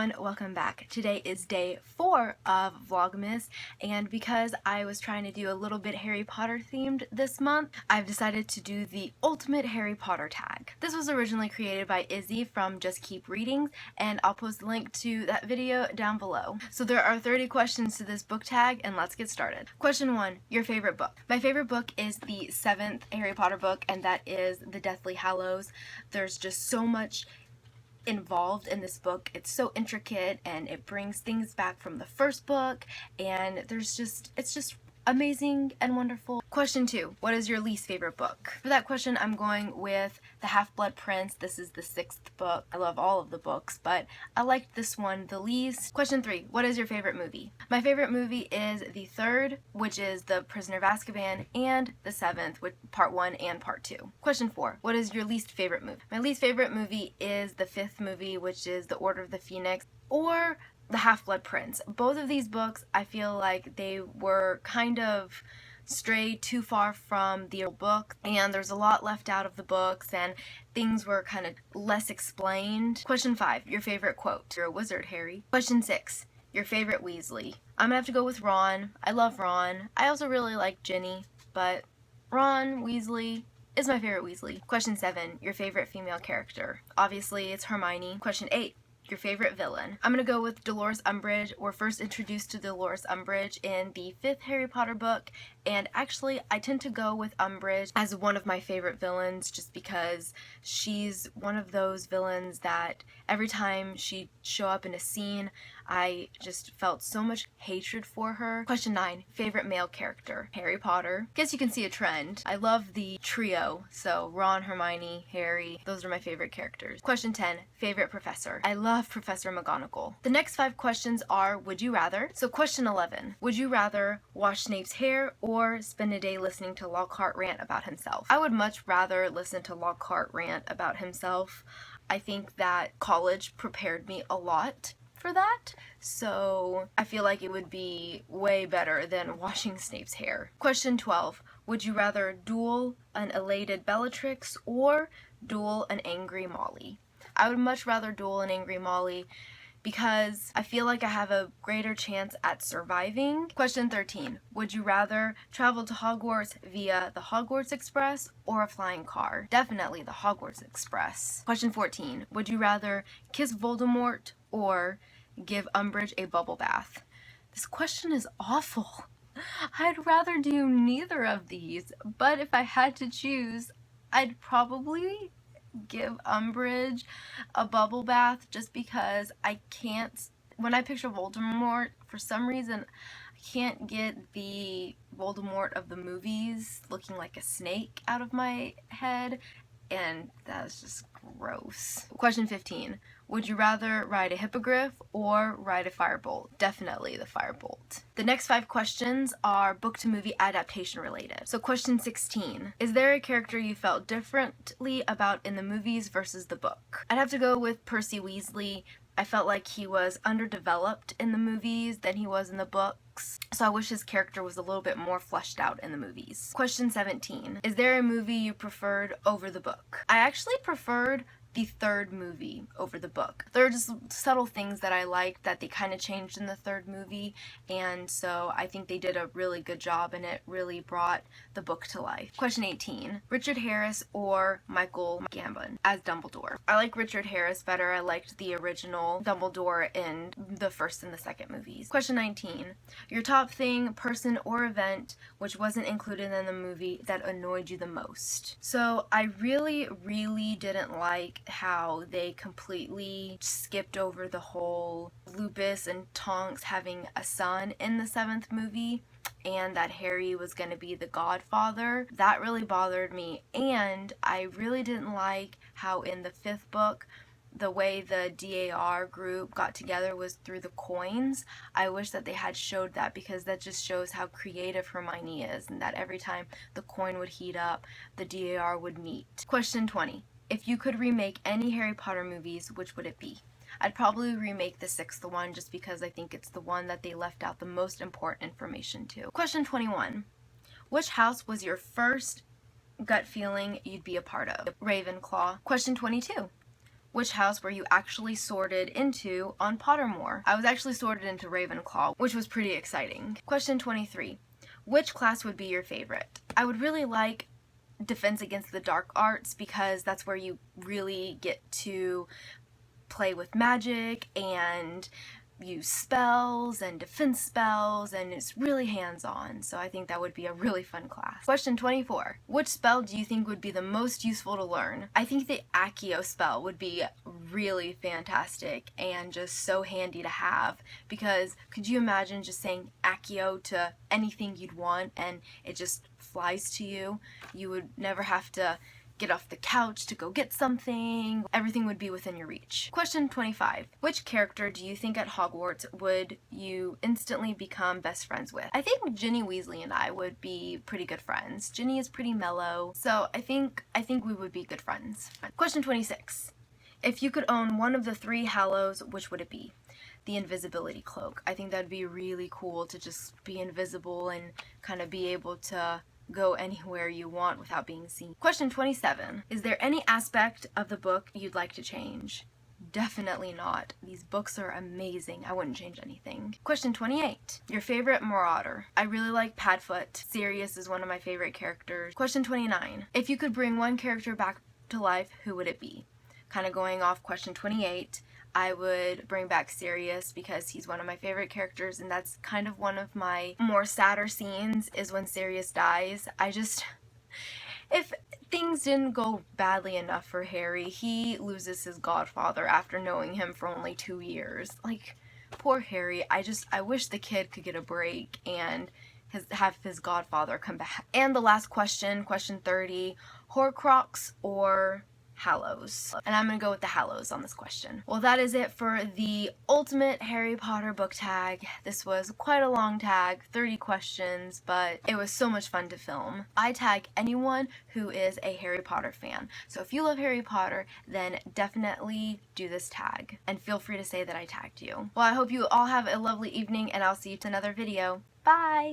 everyone, welcome back. Today is day 4 of Vlogmas, and because I was trying to do a little bit Harry Potter themed this month, I've decided to do the ultimate Harry Potter tag. This was originally created by Izzy from Just Keep Reading, and I'll post a link to that video down below. So there are 30 questions to this book tag, and let's get started. Question 1, your favorite book. My favorite book is the 7th Harry Potter book, and that is The Deathly Hallows. There's just so much involved in this book. It's so intricate and it brings things back from the first book, and it's just amazing and wonderful. Question 2, what is your least favorite book? For that question, I'm going with The Half-Blood Prince. This is the 6th book. I love all of the books, but I liked this one the least. Question 3, what is your favorite movie? My favorite movie is the 3rd, which is The Prisoner of Azkaban, and the 7th, with part 1 and part 2. Question 4, what is your least favorite movie? My least favorite movie is the 5th movie, which is The Order of the Phoenix, or The Half-Blood Prince. Both of these books, I feel like they were kind of stray too far from the book, and there's a lot left out of the books, and things were kind of less explained. Question 5, your favorite quote. You're a wizard, Harry. Question 6, your favorite Weasley. I'm gonna have to go with Ron. I love Ron. I also really like Ginny, but Ron Weasley is my favorite Weasley. Question 7, your favorite female character. Obviously, it's Hermione. Question 8, your favorite villain. I'm gonna go with Dolores Umbridge. We're first introduced to Dolores Umbridge in the 5th Harry Potter book, and actually I tend to go with Umbridge as one of my favorite villains just because she's one of those villains that every time she'd show up in a scene, I just felt so much hatred for her. Question 9, favorite male character. Harry Potter. Guess you can see a trend. I love the trio, so Ron, Hermione, Harry, those are my favorite characters. Question 10, favorite professor. I love Professor McGonagall. The next 5 questions are would you rather. So question 11, would you rather wash Snape's hair or spend a day listening to Lockhart rant about himself? I would much rather listen to Lockhart rant about himself. I think that college prepared me a lot for that, so I feel like it would be way better than washing Snape's hair. Question 12, would you rather duel an elated Bellatrix or duel an angry Molly? I would much rather duel an angry Molly because I feel like I have a greater chance at surviving. Question 13, would you rather travel to Hogwarts via the Hogwarts Express or a flying car? Definitely the Hogwarts Express. Question 14, would you rather kiss Voldemort or give Umbridge a bubble bath? This question is awful. I'd rather do neither of these, but if I had to choose, I'd probably give Umbridge a bubble bath just because I can't, when I picture Voldemort, for some reason, I can't get the Voldemort of the movies looking like a snake out of my head, and that's just gross. Question 15, would you rather ride a hippogriff or ride a firebolt? Definitely the firebolt. The next 5 questions are book to movie adaptation related. So question 16, is there a character you felt differently about in the movies versus the book? I'd have to go with Percy Weasley. I felt like he was underdeveloped in the movies than he was in the books, so I wish his character was a little bit more fleshed out in the movies. Question 17, is there a movie you preferred over the book? I actually preferred the 3rd movie over the book. There are just subtle things that I liked that they kind of changed in the 3rd movie, and so I think they did a really good job and it really brought the book to life. Question 18, Richard Harris or Michael Gambon as Dumbledore? I like Richard Harris better. I liked the original Dumbledore in the 1st and the 2nd movies. Question 19, your top thing, person, or event which wasn't included in the movie that annoyed you the most. So I really didn't like how they completely skipped over the whole Lupus and Tonks having a son in the 7th movie, and that Harry was going to be the godfather. That really bothered me, and I really didn't like how in the 5th book the way the DAR group got together was through the coins. I wish that they had showed that because that just shows how creative Hermione is, and that every time the coin would heat up, the DAR would meet. Question 20. If you could remake any Harry Potter movies, which would it be? I'd probably remake the 6th one just because I think it's the one that they left out the most important information to. Question 21. Which house was your first gut feeling you'd be a part of? Ravenclaw. Question 22. Which house were you actually sorted into on Pottermore? I was actually sorted into Ravenclaw, which was pretty exciting. Question 23. Which class would be your favorite? I would really like Defense Against the Dark Arts because that's where you really get to play with magic and use spells and defense spells, and it's really hands-on, so I think that would be a really fun class. Question 24. Which spell do you think would be the most useful to learn? I think the Accio spell would be really fantastic and just so handy to have, because could you imagine just saying Accio to anything you'd want and it just flies to you? You would never have to get off the couch to go get something. Everything would be within your reach. Question 25. Which character do you think at Hogwarts would you instantly become best friends with? I think Ginny Weasley and I would be pretty good friends. Ginny is pretty mellow, so I think we would be good friends. Question 26. If you could own one of the 3 Hallows, which would it be? The invisibility cloak. I think that'd be really cool to just be invisible and kind of be able to go anywhere you want without being seen. Question 27. Is there any aspect of the book you'd like to change? Definitely not. These books are amazing. I wouldn't change anything. Question 28. Your favorite Marauder? I really like Padfoot. Sirius is one of my favorite characters. Question 29. If you could bring one character back to life, who would it be? Kind of going off question 28, I would bring back Sirius because he's one of my favorite characters, and that's kind of one of my more sadder scenes is when Sirius dies. If things didn't go badly enough for Harry, he loses his godfather after knowing him for only 2 years. Like, poor Harry. I wish the kid could get a break and have his godfather come back. And the last question, question 30, Horcrux or Hallows? And I'm gonna go with the Hallows on this question. Well, that is it for the ultimate Harry Potter book tag. This was quite a long tag, 30 questions, but it was so much fun to film. I tag anyone who is a Harry Potter fan. So if you love Harry Potter, then definitely do this tag. And feel free to say that I tagged you. Well, I hope you all have a lovely evening, and I'll see you to another video. Bye!